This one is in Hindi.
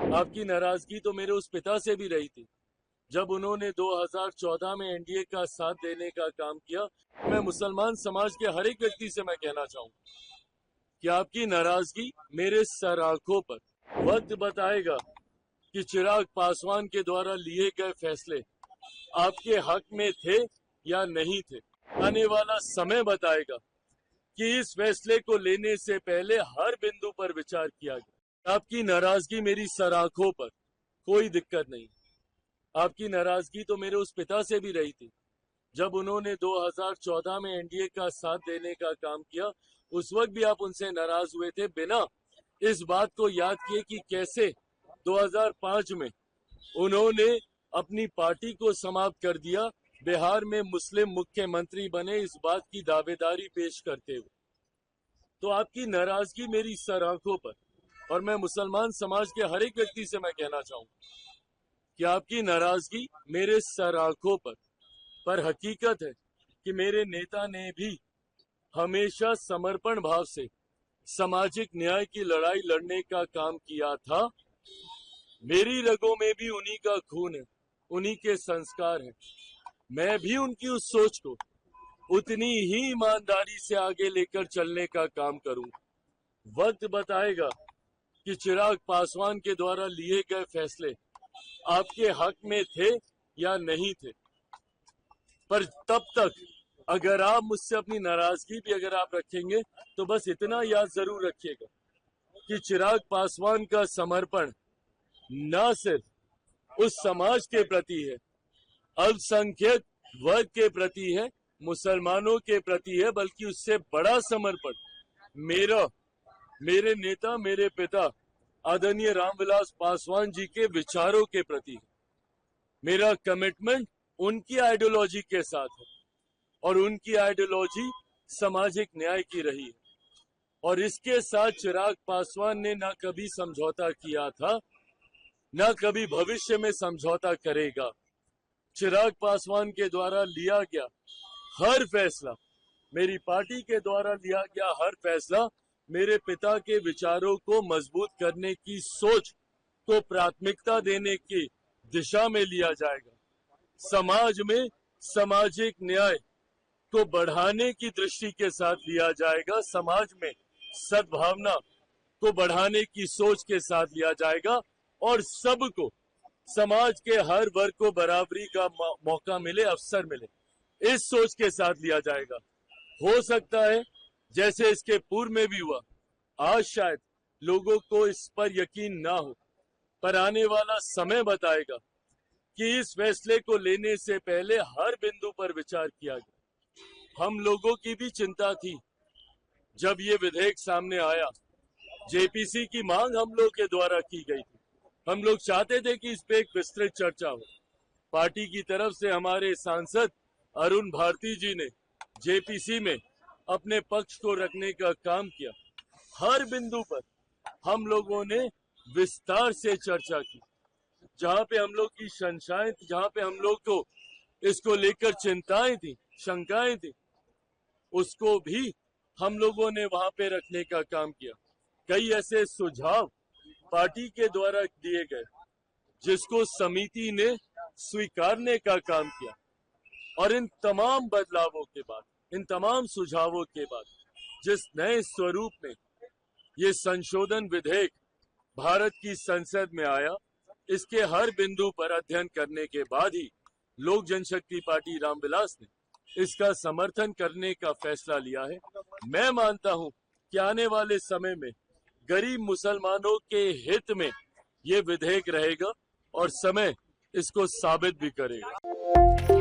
आपकी नाराजगी तो मेरे उस पिता से भी रही थी जब उन्होंने 2014 में एनडीए का साथ देने का काम किया। मैं मुसलमान समाज के हर एक व्यक्ति से मैं कहना चाहूंगा कि आपकी नाराजगी मेरे सर आंखों पर। वक्त बताएगा कि चिराग पासवान के द्वारा लिए गए फैसले आपके हक में थे या नहीं थे। आने वाला समय बताएगा कि इस फैसले को लेने से पहले हर बिंदु पर विचार किया गया। आपकी नाराजगी मेरी सर आंखों पर, कोई दिक्कत नहीं। आपकी नाराजगी तो मेरे उस पिता से भी रही थी जब उन्होंने 2014 में एनडीए का साथ देने का काम किया। उस वक्त भी आप उनसे नाराज हुए थे, बिना इस बात को याद किए कि कैसे 2005 में उन्होंने अपनी पार्टी को समाप्त कर दिया, बिहार में मुस्लिम मुख्यमंत्री बने इस बात की दावेदारी पेश करते हुए। तो आपकी नाराजगी मेरी सर आंखों पर, और मैं मुसलमान समाज के हर एक व्यक्ति से मैं कहना चाहूंगा कि आपकी नाराजगी मेरे सर आंखों पर हकीकत है कि मेरे नेता ने भी हमेशा समर्पण भाव से सामाजिक न्याय की लड़ाई लड़ने का काम किया था। मेरी रगों में भी उन्हीं का खून है, उन्हीं के संस्कार हैं। मैं भी उनकी उस सोच को उतनी ही ईमानदारी से आगे लेकर चलने का काम करूंगा। वक्त बताएगा कि चिराग पासवान के द्वारा लिए गए फैसले आपके हक में थे या नहीं थे। पर तब तक अगर आप मुझसे अपनी नाराजगी भी अगर आप रखेंगे तो बस इतना याद जरूर रखिएगा कि चिराग पासवान का समर्पण न सिर्फ उस समाज के प्रति है, अल्पसंख्यक वर्ग के प्रति है, मुसलमानों के प्रति है, बल्कि उससे बड़ा समर्पण मेरे नेता, मेरे पिता आदरणीय रामविलास पासवान जी के विचारों के प्रति है। मेरा कमिटमेंट उनकी आइडियोलॉजी के साथ है और उनकी आइडियोलॉजी सामाजिक न्याय की रही है। और इसके साथ चिराग पासवान ने ना कभी समझौता किया था, ना कभी भविष्य में समझौता करेगा। चिराग पासवान के द्वारा लिया गया हर फैसला, मेरी पार्टी के द्वारा लिया गया हर फैसला मेरे पिता के विचारों को मजबूत करने की सोच को प्राथमिकता देने की दिशा में लिया जाएगा। समाज में सामाजिक न्याय को बढ़ाने की दृष्टि के साथ लिया जाएगा। समाज में सद्भावना को बढ़ाने की सोच के साथ लिया जाएगा और सबको, समाज के हर वर्ग को बराबरी का मौका मिले, अवसर मिले, इस सोच के साथ लिया जाएगा। हो सकता है जैसे इसके पूर्व में भी हुआ, आज शायद लोगों को इस पर यकीन ना हो, पर आने वाला समय बताएगा कि इस फैसले को लेने से पहले हर बिंदु पर विचार किया गया। हम लोगों की भी चिंता थी जब ये विधेयक सामने आया। जेपीसी की मांग हम लोग के द्वारा की गई थी। हम लोग चाहते थे कि इस पे एक विस्तृत चर्चा हो। पार्टी की तरफ से हमारे सांसद अरुण भारती जी ने जेपीसी में अपने पक्ष को रखने का काम किया। हर बिंदु पर हम लोगों ने विस्तार से चर्चा की। जहां पे हम लोग की शंकाएं थी, जहां पे हम लोग को इसको लेकर चिंताएं थी, शंकाएं थी, उसको भी हम लोगों ने वहां पे रखने का काम किया। कई ऐसे सुझाव पार्टी के द्वारा दिए गए जिसको समिति ने स्वीकारने का काम किया। और इन तमाम बदलावों के बाद, इन तमाम सुझावों के बाद जिस नए स्वरूप में ये संशोधन विधेयक भारत की संसद में आया, इसके हर बिंदु पर अध्ययन करने के बाद ही लोक जनशक्ति पार्टी रामविलास ने इसका समर्थन करने का फैसला लिया है। मैं मानता हूं कि आने वाले समय में गरीब मुसलमानों के हित में ये विधेयक रहेगा और समय इसको साबित भी करेगा।